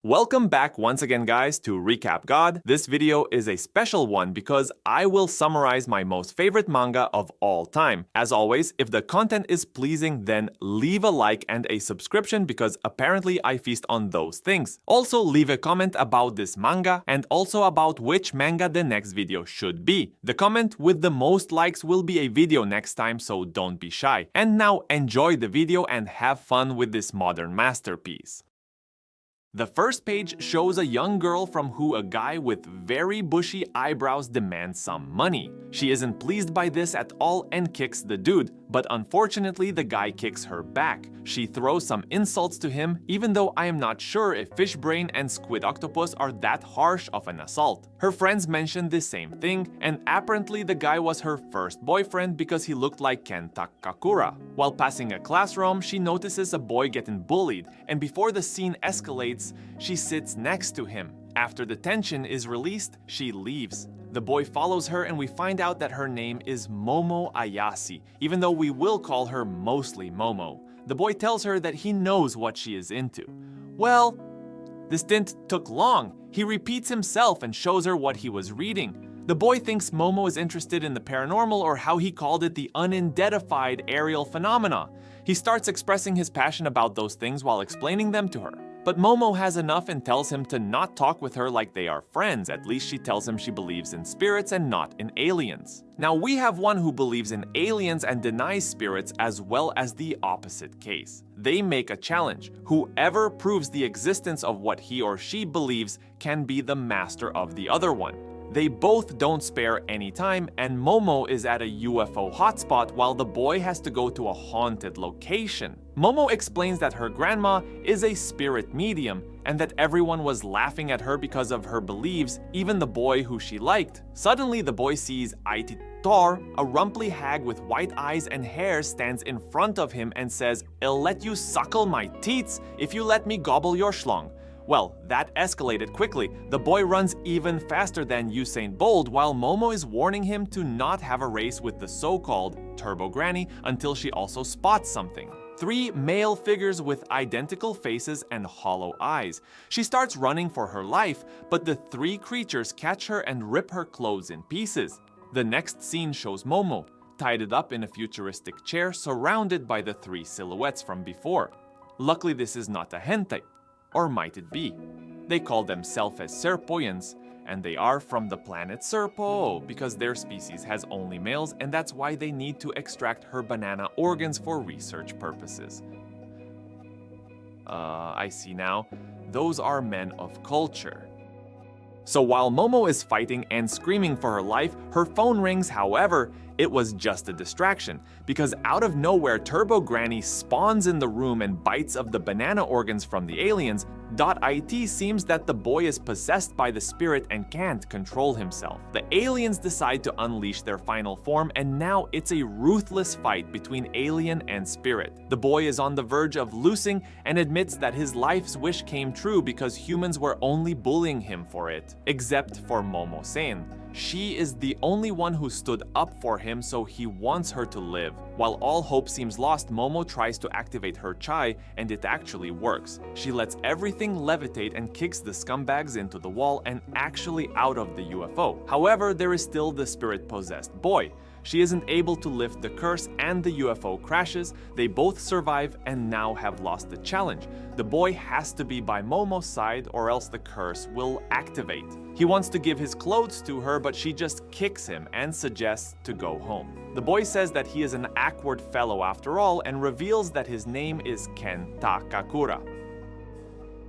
Welcome back once again, guys, to Recap God. This video is a special one because I will summarize my most favorite manga of all time. As always, if the content is pleasing, then leave a like and a subscription because apparently I feast on those things. Also, leave a comment about this manga and also about which manga the next video should be. The comment with the most likes will be a video next time, so don't be shy. And now enjoy the video and have fun with this modern masterpiece. The first page shows a young girl from who a guy with very bushy eyebrows demands some money. She isn't pleased by this at all and kicks the dude, but unfortunately the guy kicks her back. She throws some insults to him, even though I am not sure if fish brain and squid octopus are that harsh of an assault. Her friends mentioned the same thing, and apparently the guy was her first boyfriend because he looked like Ken Takakura. While passing a classroom, she notices a boy getting bullied, and before the scene escalates, she sits next to him. After the tension is released, she leaves. The boy follows her and we find out that her name is Momo Ayase, even though we will call her mostly Momo. The boy tells her that he knows what she is into. Well, this didn't took long. He repeats himself and shows her what he was reading. The boy thinks Momo is interested in the paranormal, or how he called it, the unidentified aerial phenomena. He starts expressing his passion about those things while explaining them to her. But Momo has enough and tells him to not talk with her like they are friends. At least she tells him she believes in spirits and not in aliens. Now we have one who believes in aliens and denies spirits, as well as the opposite case. They make a challenge. Whoever proves the existence of what he or she believes can be the master of the other one. They both don't spare any time, and Momo is at a UFO hotspot while the boy has to go to a haunted location. Momo explains that her grandma is a spirit medium and that everyone was laughing at her because of her beliefs, even the boy who she liked. Suddenly, the boy sees Aititor, a rumply hag with white eyes and hair, stands in front of him and says, "I'll let you suckle my teats if you let me gobble your schlong." Well, that escalated quickly. The boy runs even faster than Usain Bolt while Momo is warning him to not have a race with the so-called Turbo Granny until she also spots something. 3 male figures with identical faces and hollow eyes. She starts running for her life, but the 3 creatures catch her and rip her clothes in pieces. The next scene shows Momo, tied up in a futuristic chair surrounded by the 3 silhouettes from before. Luckily, this is not a hentai. Or might it be? They call themselves as Serpoians, and they are from the planet Serpo because their species has only males, and that's why they need to extract her banana organs for research purposes. I see now. Those are men of culture. So while Momo is fighting and screaming for her life, her phone rings. However, it was just a distraction, because out of nowhere Turbo Granny spawns in the room and bites of the banana organs from the aliens. .it seems that the boy is possessed by the spirit and can't control himself. The aliens decide to unleash their final form, and now it's a ruthless fight between alien and spirit. The boy is on the verge of losing and admits that his life's wish came true because humans were only bullying him for it. Except for Momo-sen. She is the only one who stood up for him, so he wants her to live. While all hope seems lost, Momo tries to activate her chai, and it actually works. She lets everything levitate and kicks the scumbags into the wall and actually out of the UFO. However, there is still the spirit-possessed boy. She isn't able to lift the curse and the UFO crashes. They both survive and now have lost the challenge. The boy has to be by Momo's side or else the curse will activate. He wants to give his clothes to her, but she just kicks him and suggests to go home. The boy says that he is an awkward fellow after all and reveals that his name is Ken Takakura.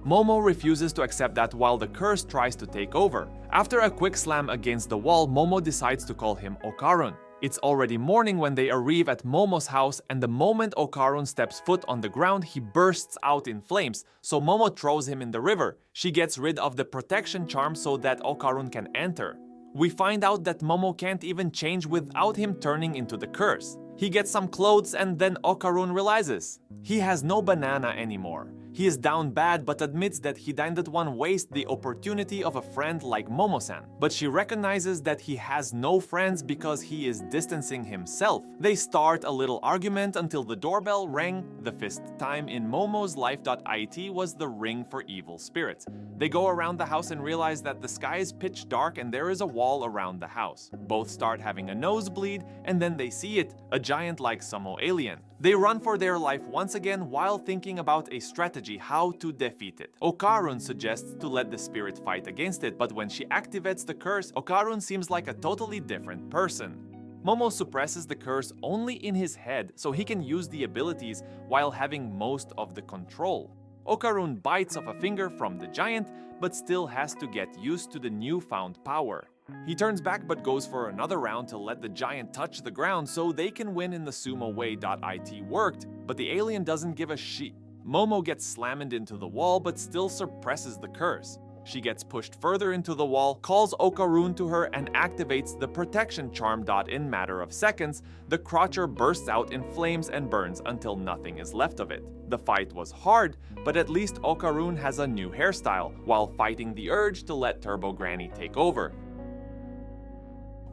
Momo refuses to accept that while the curse tries to take over. After a quick slam against the wall, Momo decides to call him Okarun. It's already morning when they arrive at Momo's house, and the moment Okarun steps foot on the ground, he bursts out in flames, so Momo throws him in the river. She gets rid of the protection charm so that Okarun can enter. We find out that Momo can't even change without him turning into the curse. He gets some clothes and then Okarun realizes he has no banana anymore. He is down bad but admits that he Dandadan wasted the opportunity of a friend like Momo-san. But she recognizes that he has no friends because he is distancing himself. They start a little argument until the doorbell rang. The fifth time in Momo's life.it was the ring for evil spirits. They go around the house and realize that the sky is pitch dark and there is a wall around the house. Both start having a nosebleed and then they see it, a giant-like Samo alien. They run for their life once again while thinking about a strategy how to defeat it. Okarun suggests to let the spirit fight against it, but when she activates the curse, Okarun seems like a totally different person. Momo suppresses the curse only in his head so he can use the abilities while having most of the control. Okarun bites off a finger from the giant, but still has to get used to the newfound power. He turns back but goes for another round to let the giant touch the ground so they can win in the sumo way.it worked, but the alien doesn't give a shit. Momo gets slammed into the wall but still suppresses the curse. She gets pushed further into the wall, calls Okarun to her and activates the protection charm. In matter of seconds, the crotcher bursts out in flames and burns until nothing is left of it. The fight was hard, but at least Okarun has a new hairstyle, while fighting the urge to let Turbo Granny take over.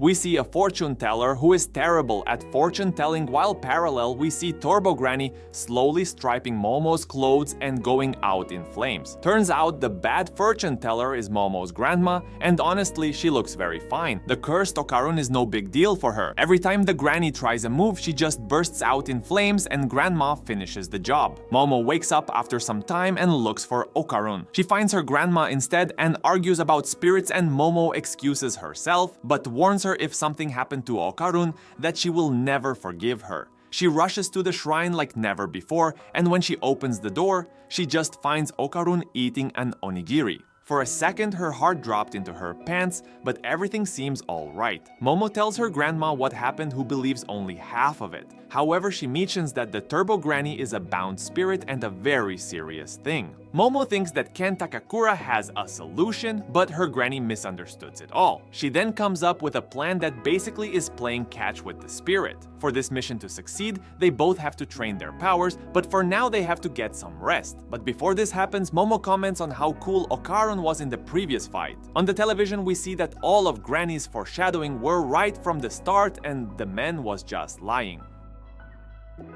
We see a fortune teller who is terrible at fortune telling, while parallel we see Turbo Granny slowly striping Momo's clothes and going out in flames. Turns out the bad fortune teller is Momo's grandma, and honestly she looks very fine. The cursed Okarun is no big deal for her. Every time the granny tries a move, she just bursts out in flames and grandma finishes the job. Momo wakes up after some time and looks for Okarun. She finds her grandma instead and argues about spirits, and Momo excuses herself but warns her if something happened to Okarun that she will never forgive her. She rushes to the shrine like never before, and when she opens the door, she just finds Okarun eating an onigiri. For a second, her heart dropped into her pants, but everything seems alright. Momo tells her grandma what happened, who believes only half of it. However, she mentions that the Turbo Granny is a bound spirit and a very serious thing. Momo thinks that Ken Takakura has a solution, but her granny misunderstands it all. She then comes up with a plan that basically is playing catch with the spirit. For this mission to succeed, they both have to train their powers, but for now they have to get some rest. But before this happens, Momo comments on how cool Okarun was in the previous fight. On the television, we see that all of Granny's foreshadowing were right from the start and the man was just lying.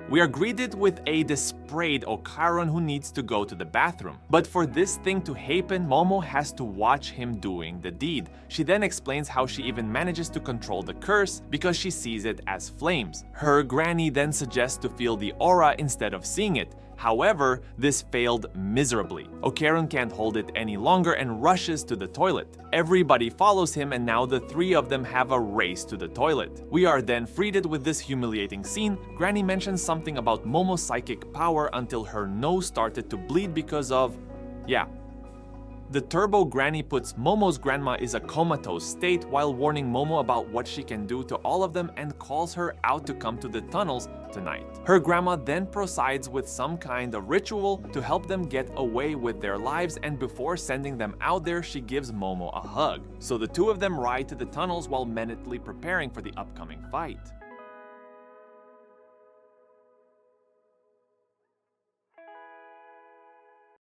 We are greeted with a desperate Okarun who needs to go to the bathroom. But for this thing to happen, Momo has to watch him doing the deed. She then explains how she even manages to control the curse because she sees it as flames. Her granny then suggests to feel the aura instead of seeing it. However, this failed miserably. Okarun can't hold it any longer and rushes to the toilet. Everybody follows him, and now the three of them have a race to the toilet. We are then greeted with this humiliating scene. Granny mentions something about Momo's psychic power until her nose started to bleed because of... yeah. The Turbo Granny puts Momo's grandma in a comatose state while warning Momo about what she can do to all of them and calls her out to come to the tunnels tonight. Her grandma then proceeds with some kind of ritual to help them get away with their lives, and before sending them out there, she gives Momo a hug. So the two of them ride to the tunnels while mentally preparing for the upcoming fight.